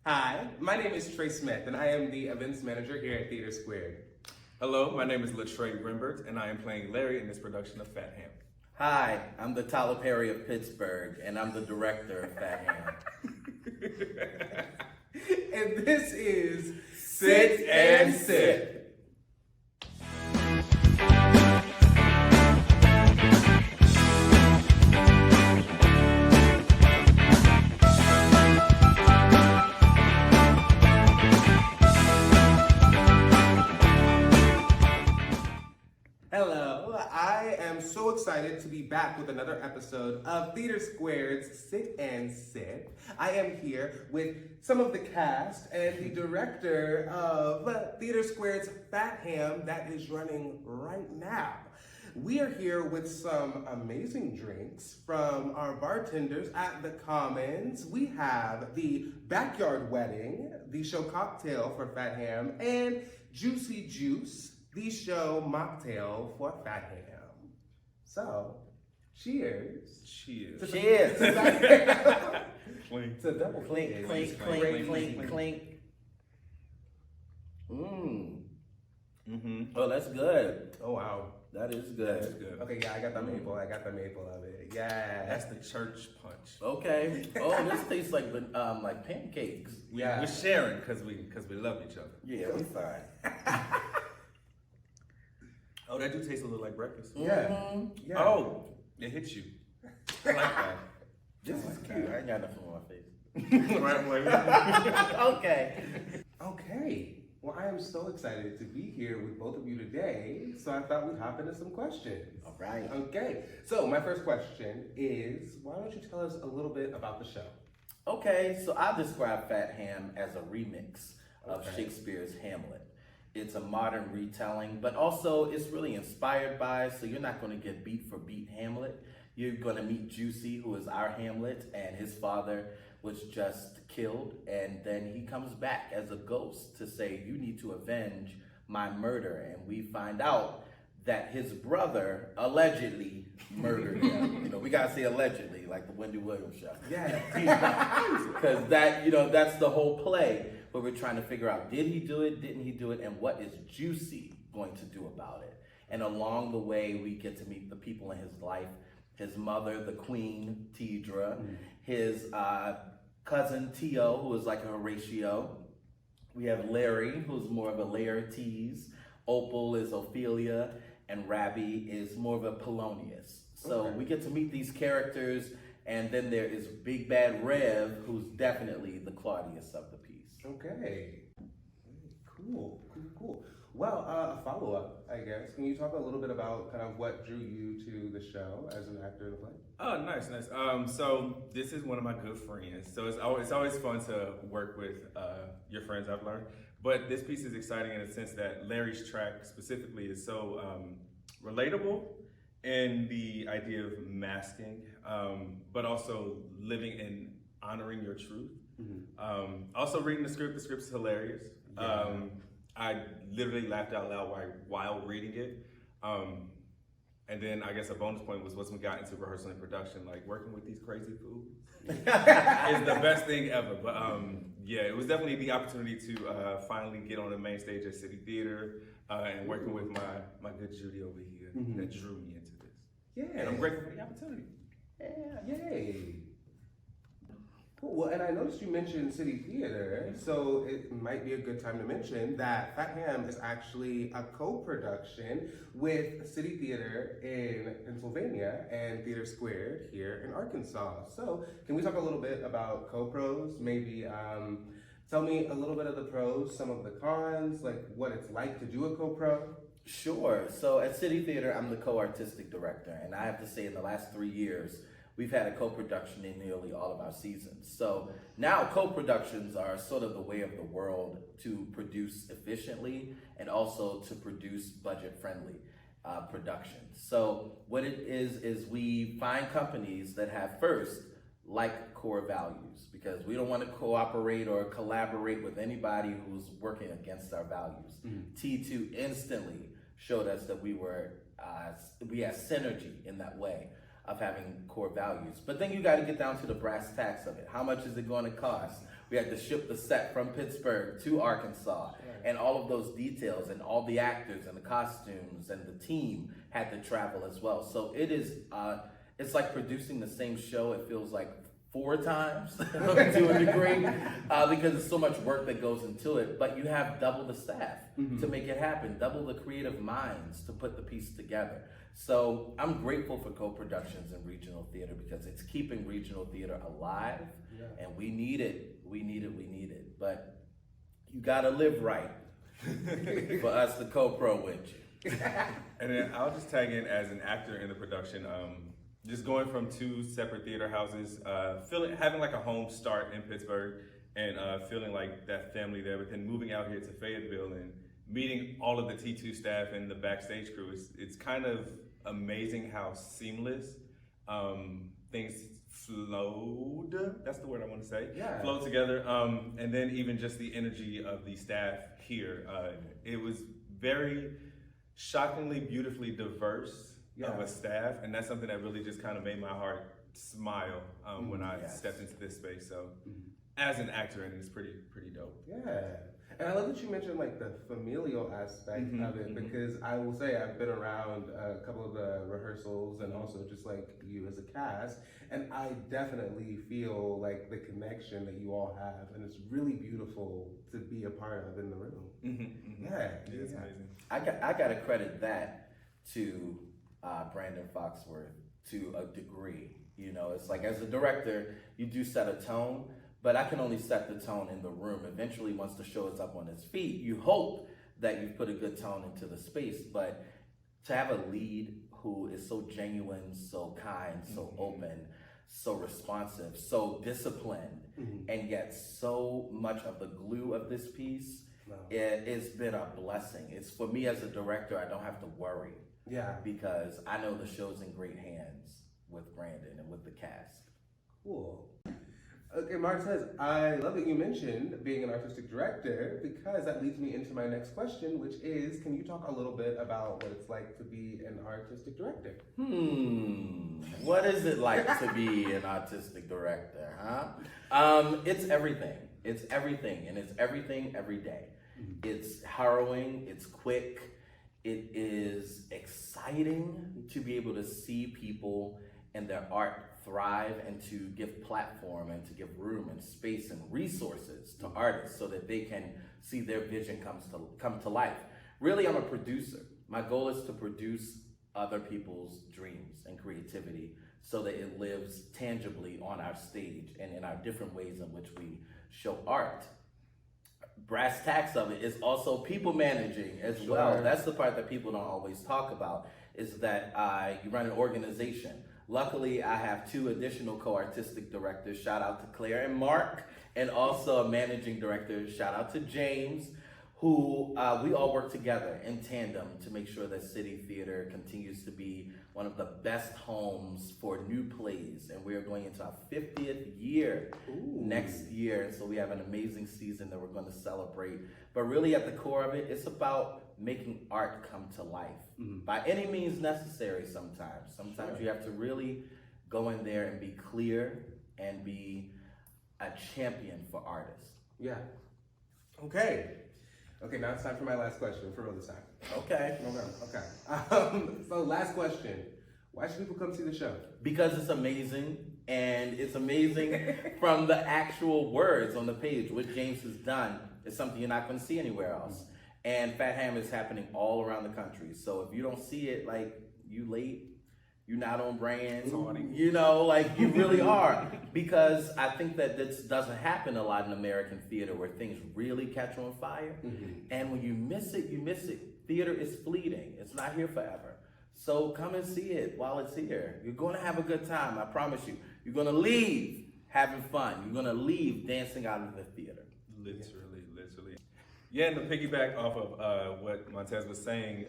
Hi, my name is Trey Smith, and I am the events manager here at TheatreSquared. Hello, my name is LaTrea Rimbert, and I am playing Larry in this production of Fat Ham. Hi, I'm the Tyler Perry of Pittsburgh, and I'm the director of Fat Ham. And this is Sit and Sip. Hello, I am so excited to be back with another episode of TheatreSquared's Sit and Sip. I am here with some of the cast and the director of TheatreSquared's Fat Ham that is running right now. We are here with some amazing drinks from our bartenders at the Commons. We have the Backyard Wedding, the show cocktail for Fat Ham, and Juicy Juice, the show mocktail for Fat Ham. So, cheers. Cheers. Cheers. Clink. It's a double Clink, clink, clink, clink, clink. Mmm. Mm-hmm. Oh, that's good. Oh, wow. That is That's good. good. Okay, yeah, I got the maple. I got the maple of it. Yeah. That's the church punch. Okay. Oh, this tastes like pancakes. Yeah. We're sharing because we love each other. Yeah, we fine. Oh, that do taste a little like breakfast. Yeah. Mhm. Yeah. Oh, it hits you. I like that. This is cute. I ain't got nothing on my face. Right, I'm like, Okay. Okay. Well, I am so excited to be here with both of you today, so I thought we'd hop into some questions. All right. Okay. So, my first question is, why don't you tell us a little bit about the show? Okay, so I describe Fat Ham as a remix of Okay. Shakespeare's Hamlet. It's a modern retelling, but also it's really inspired by, so you're not going to get beat for beat Hamlet. You're going to meet Juicy, who is our Hamlet, and his father was just killed, and then he comes back as a ghost to say, you need to avenge my murder, and we find out that his brother allegedly murdered him. We gotta say allegedly, like the Wendy Williams show. Yeah. Because that's the whole play, where we're trying to figure out, did he do it, didn't he do it, and what is Juicy going to do about it? And along the way, we get to meet the people in his life, his mother, the queen, Tidra, his cousin, Tio, who is like a Horatio. We have Larry, who's more of a Laertes. Opal is Ophelia, and Rabbi is more of a Polonius. So Okay. we get to meet these characters, and then there is Big Bad Rev, who's definitely the Claudius of the piece. Okay. Cool. Well, a follow-up, I guess. Can you talk a little bit about kind of what drew you to the show as an actor in the play? oh, nice. So this is one of my good friends. So it's always fun to work with your friends, I've learned. But this piece is exciting in the sense that Larry's track specifically is so relatable in the idea of masking, but also living and honoring your truth. Also reading the script's hilarious. Yeah. I literally laughed out loud while reading it. And then I guess a bonus point was once we got into rehearsal and production, like working with these crazy fools is the best thing ever. But yeah, it was definitely the opportunity to finally get on the main stage at City Theater and working with my good Judy over here that drew me into this. Yeah. And I'm grateful for the opportunity. Yay. Cool. Well, and I noticed you mentioned City Theater, so it might be a good time to mention that Fat Ham is actually a co-production with City Theater in Pennsylvania and TheatreSquared here in Arkansas. So can we talk a little bit about co-pros? Maybe tell me a little bit of the pros, some of the cons, like what it's like to do a co-pro. Sure. So at City Theater, I'm the co-artistic director, and I have to say in the last 3 years, we've had a co-production in nearly all of our seasons. So now co-productions are sort of the way of the world to produce efficiently and also to produce budget-friendly productions. So what it is we find companies that have first, like core values, because we don't want to cooperate or collaborate with anybody who's working against our values. T2 instantly showed us that we had synergy in that way of having core values. But then you got to get down to the brass tacks of it. How much is it going to cost? We We had to ship the set from Pittsburgh to Arkansas, and all of those details and all the actors and the costumes and the team had to travel as well. So it is, it's like producing the same show. It feels like 4 times to a degree because there's so much work that goes into it. But you have double the staff to make it happen, double the creative minds to put the piece together. So I'm grateful for co-productions in regional theater because it's keeping regional theater alive, and we need it. We need it. But you gotta live right for us to co-pro with you. And then I'll just tag in as an actor in the production. Just going from 2 separate theater houses, having like a home start in Pittsburgh, and feeling like that family there, but then moving out here to Fayetteville and meeting all of the T2 staff and the backstage crew. It's kind of amazing how seamless things flowed. That's the word I want to say. Yeah. Flowed together. And then even just the energy of the staff here. It was very shockingly, beautifully diverse of a staff, and that's something that really just kind of made my heart smile when I stepped into this space. So, as an actor, and it's pretty dope. Yeah, and I love that you mentioned like the familial aspect of it, because I will say I've been around a couple of the rehearsals and also just like you as a cast, and I definitely feel like the connection that you all have, and it's really beautiful to be a part of in the room. Yeah, It's amazing. I got to credit that to Brandon Foxworth to a degree. You know, it's like as a director, you do set a tone, but I can only set the tone in the room. Eventually, once the show is up on its feet, you hope that you've put a good tone into the space. But to have a lead who is so genuine, so kind, so open, so responsive, so disciplined, and yet so much of the glue of this piece, it's been a blessing. It's for me as a director, I don't have to worry. Yeah. Because I know the show's in great hands with Brandon and with the cast. Cool. Okay, Monteze, I love that you mentioned being an artistic director, because that leads me into my next question, which is, can you talk a little bit about what it's like to be an artistic director? What is it like to be an artistic director, huh? It's everything. It's everything, and it's everything every day. It's harrowing, it's quick, it is exciting to be able to see people and their art thrive, and to give platform and to give room and space and resources to artists so that they can see their vision come to life. Really, I'm a producer. My goal is to produce other people's dreams and creativity so that it lives tangibly on our stage and in our different ways in which we show art. Brass tacks of it is also people managing as well. That's the part that people don't always talk about, is that you run an organization. Luckily, I have 2 additional co-artistic directors. Shout out to Claire and Mark, and also a managing director. Shout out to James, who we all work together in tandem to make sure that City Theater continues to be one of the best homes for new plays. And we are going into our 50th year next year. And so we have an amazing season that we're going to celebrate. But really at the core of it, it's about making art come to life by any means necessary sometimes. Sometimes you have to really go in there and be clear and be a champion for artists. Yeah. Okay, now it's time for my last question, for real this time. Okay. So last question. Why should people come see the show? Because it's amazing, and it's amazing from the actual words on the page. What James has done is something you're not going to see anywhere else. And Fat Ham is happening all around the country. So if you don't see it, like, you late, you're not on brand, you know, like you really are. Because I think that this doesn't happen a lot in American theater, where things really catch on fire. And when you miss it, you miss it. Theater is fleeting. It's not here forever. So come and see it while it's here. You're going to have a good time, I promise you. You're going to leave having fun. You're going to leave dancing out of the theater. Literally. Yeah, and to piggyback off of what Monteze was saying,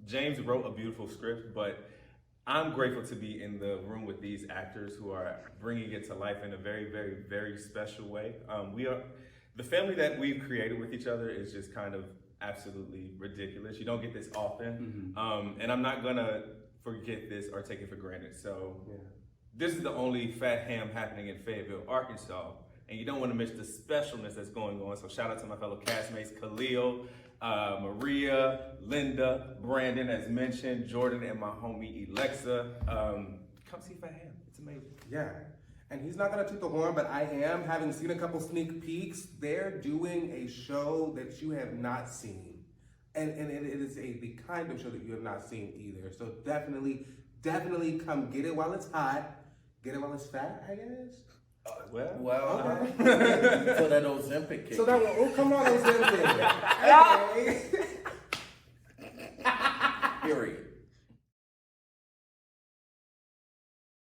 James wrote a beautiful script, but I'm grateful to be in the room with these actors who are bringing it to life in a very, very, very special way. The family that we've created with each other is just kind of absolutely ridiculous. You don't get this often, and I'm not gonna forget this or take it for granted. So this is the only Fat Ham happening in Fayetteville, Arkansas, and you don't want to miss the specialness that's going on. So shout out to my fellow castmates, Khalil, Maria, Linda, Brandon, as mentioned, Jordan, and my homie Alexa. Come see Faham. It's amazing. Yeah. And he's not gonna toot the horn, but I am, having seen a couple sneak peeks, they're doing a show that you have not seen. And it is the kind of show that you have not seen either. So definitely come get it while it's hot. Get it while it's fat, I guess. Well, Okay. so that Ozempic kick. So that one, oh, come on, Ozempic. Okay. Period.